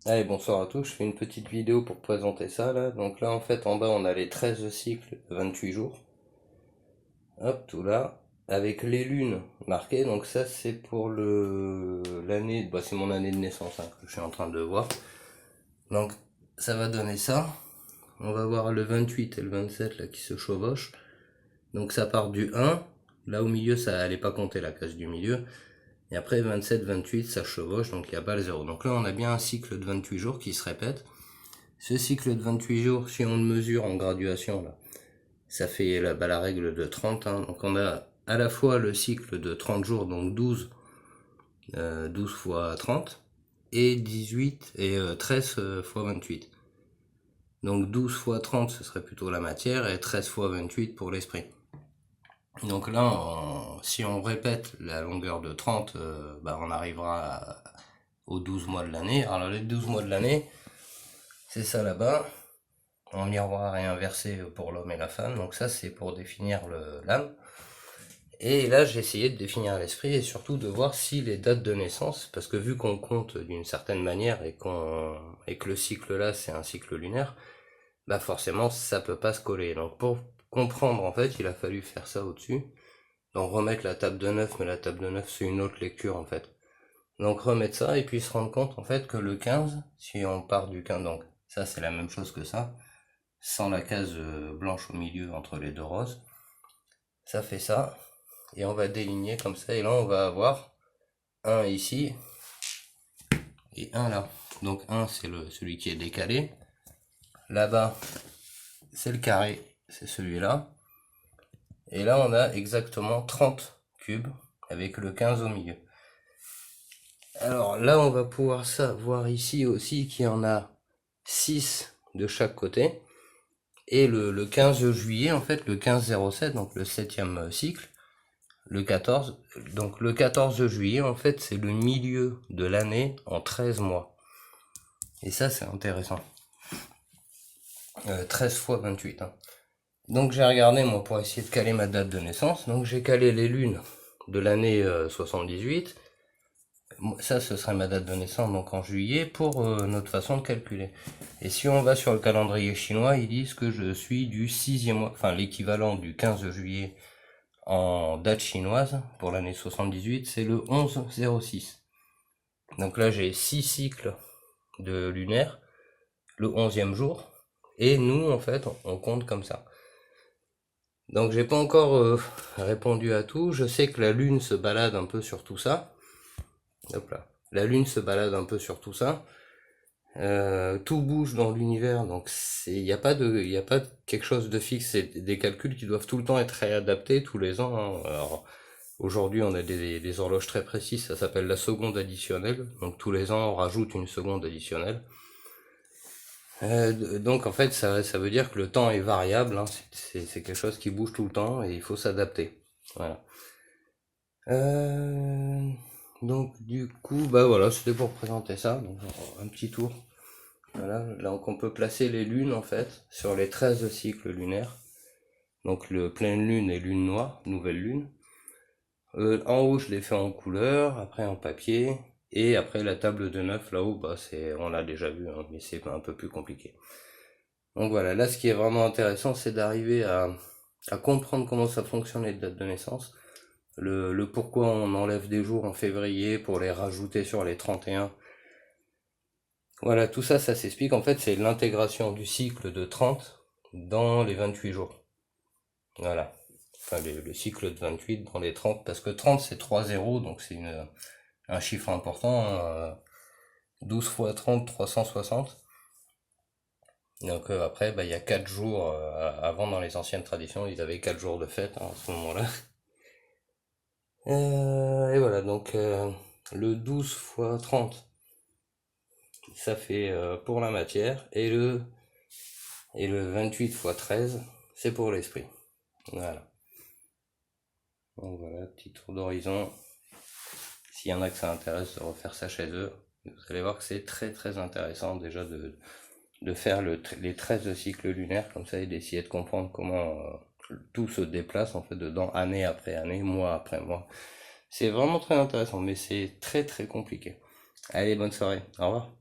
Allez, bonsoir à tous, je fais une petite vidéo pour présenter ça là. Donc là en fait en bas on a les 13 cycles de 28 jours. Hop, tout là. Avec les lunes marquées, donc ça c'est pour le l'année, bah, c'est mon année de naissance hein, que je suis en train de voir. Donc ça va donner ça. On va voir le 28 et le 27 là qui se chevauchent. Donc ça part du 1, là au milieu ça allait pas compter la case du milieu. Et après 27, 28 ça chevauche, donc il n'y a pas le 0. Donc là on a bien un cycle de 28 jours qui se répète. Ce cycle de 28 jours, si on le mesure en graduation, là, ça fait la règle de 30. Hein. Donc on a à la fois le cycle de 30 jours, donc 12, 12 fois 30, et 18 et 13 fois 28. Donc 12 fois 30, ce serait plutôt la matière, et 13 fois 28 pour l'esprit. Donc là, si on répète la longueur de 30, on arrivera aux 12 mois de l'année. Alors les 12 mois de l'année, c'est ça là-bas. En miroir et inversé pour l'homme et la femme, donc ça c'est pour définir l'âme. Et là j'ai essayé de définir l'esprit et surtout de voir si les dates de naissance, parce que vu qu'on compte d'une certaine manière et que le cycle là c'est un cycle lunaire, bah forcément ça peut pas se coller. Donc pour comprendre en fait il a fallu faire ça au-dessus, donc remettre la table de 9, mais la table de 9 c'est une autre lecture en fait. Donc remettre ça et puis se rendre compte en fait que le 15, si on part du 15, donc ça c'est la même chose que ça, sans la case blanche au milieu entre les deux roses. Ça fait ça. Et on va déligner comme ça. Et là, on va avoir un ici et un là. Donc un, c'est celui qui est décalé. Là-bas, c'est le carré, c'est celui-là. Et là, on a exactement 30 cubes avec le 15 au milieu. Alors là, on va pouvoir voir ici aussi qu'il y en a 6 de chaque côté. Et le 15 juillet, en fait, le 15-07, donc le 7e cycle, le 14, donc le 14 juillet, en fait, c'est le milieu de l'année en 13 mois. Et ça, c'est intéressant. 13 fois 28. Hein. Donc j'ai regardé, moi, pour essayer de caler ma date de naissance. Donc j'ai calé les lunes de l'année 78. Ça, ce serait ma date de naissance, donc en juillet, pour notre façon de calculer. Et si on va sur le calendrier chinois, ils disent que je suis du 6e mois, enfin l'équivalent du 15 juillet en date chinoise, pour l'année 78, c'est le 11-06. Donc là, j'ai 6 cycles de lunaire, le 11e jour, et nous, en fait, on compte comme ça. Donc j'ai pas encore répondu à tout, je sais que la lune se balade un peu sur tout ça. Hop là. La lune se balade un peu sur tout ça. Tout bouge dans l'univers, donc il n'y a pas quelque chose de fixe, c'est des calculs qui doivent tout le temps être réadaptés tous les ans. Hein. Alors, aujourd'hui, on a des horloges très précises, ça s'appelle la seconde additionnelle, donc tous les ans, on rajoute une seconde additionnelle. Donc en fait, ça veut dire que le temps est variable, hein. C'est quelque chose qui bouge tout le temps et il faut s'adapter. Voilà. Donc du coup, bah voilà, c'était pour présenter ça, donc un petit tour. Voilà, donc on peut placer les lunes en fait sur les 13 cycles lunaires. Donc le pleine lune et lune noire, nouvelle lune. En haut, je l'ai fait en couleur, après en papier, et après la table de 9 là-haut, bah on l'a déjà vu, hein, mais c'est un peu plus compliqué. Donc voilà, là ce qui est vraiment intéressant, c'est d'arriver à comprendre comment ça fonctionne les dates de naissance, le pourquoi on enlève des jours en février pour les rajouter sur les 31. Voilà, tout ça, ça s'explique. En fait, c'est l'intégration du cycle de 30 dans les 28 jours. Voilà. Enfin, le cycle de 28 dans les 30, parce que 30 c'est 3 zéros, donc c'est un chiffre important. 12 fois 30, 360. Donc après, il y a 4 jours. Avant, dans les anciennes traditions, ils avaient 4 jours de fête hein, à ce moment-là. Et voilà, donc le 12 fois 30, ça fait pour la matière, et le 28 fois 13, c'est pour l'esprit. Voilà. Donc voilà, petit tour d'horizon. S'il y en a que ça intéresse de refaire ça chez eux, vous allez voir que c'est très très intéressant déjà de faire les 13 cycles lunaires comme ça et d'essayer de comprendre comment tout se déplace en fait dedans année après année, mois après mois. C'est vraiment très intéressant, mais c'est très très compliqué. Allez, bonne soirée. Au revoir.